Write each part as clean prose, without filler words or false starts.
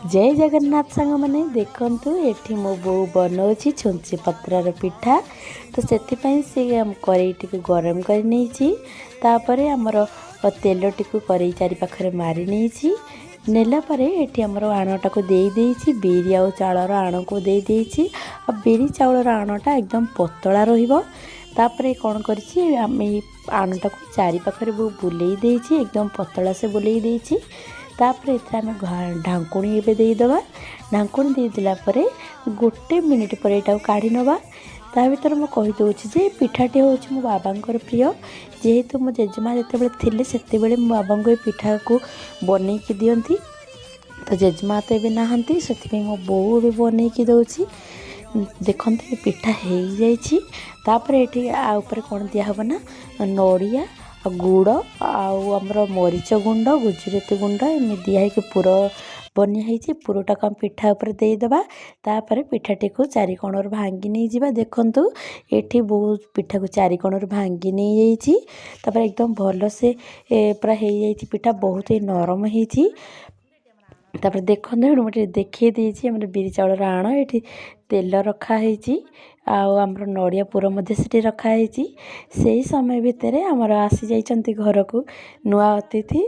जय जगन्नाथ सांग मैंने देखु ये मो बो बनाऊँगी छुंची पत्रार पिठा। तो से कड़ई टी गरम कर आमर तेल टी कड़ई चारि पाखे मारी नहीं नेलापर ये आमर आणटा को देदेछि बिरी आउ चाउर आण को देदेछि। बिरी चाउर आणटा एकदम पतला रही कौन करी आम आणटा को चारि पाखे बुले एकदम पतला से बुले देछि। तापर आम ढाकुणी एवं देदेबा ढाकुणी देदेला गोटे मिनिट पर यहाँ काढ़ी नवा। ता भर मुझे कहीदे जे पिठाटी हूँ मो बाबांकर प्रिय जेहेतु मो जेजेमा जिते थे से मो बाबा को पिठा को बनईकी दिंती। तो जेजेमा तो ये नहांती से मो बो भी बनईकी दौची। देखते ये पिठा हो जापर ये आउपर कौन दिहब ना नड़िया गुड़ आमर मरीच गुंड गुजराती गुंड एम दिखाई पुर बनिया पुरटा को पिठा उपर देदेबा। तापर पिठाटी को चारि कोणर भांगी नहीं जावा। देखंतु ये बहुत पिठा को चारि कोणर भांगी नहीं जापर एकदम भल से पूरा हो जाए पिठा बहुत ही नरम होती। तापर देखो मुझे देखिए देम बिरी चाउर आण ये तेल रखाही आमर नड़िया पुर से रखाही। से समय भितर आमर आसी जाइछन्ति घर को नुआ अतिथि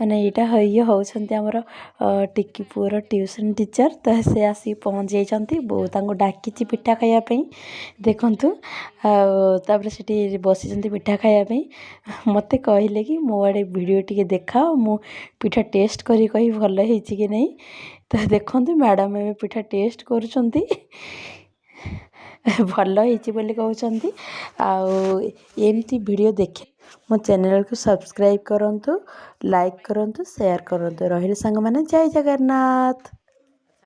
माने यहाँ ये होउछन्ति आमर टिकी पुअर ट्यूशन टीचर। तो से आसी पहुँच जाइछन्ति बो तांको डाकी पिठा खायापी। देखंतु तापर से बसी पिठा खायापी मते कहले कि मो आड़े वीडियो टी देखा मु पिठा टेस्ट करी कही भल होइछि कि नहीं। तो देखंतु मैडम ए पिठा टेस्ट करुछन्ति भल होइछि बोली कहउछन्ति। आउ एमती वीडियो देखे मो चैनल को सब्सक्राइब करंतु लाइक करंतु शेयर करंतु। रहिले संग माने जय जगन्नाथ।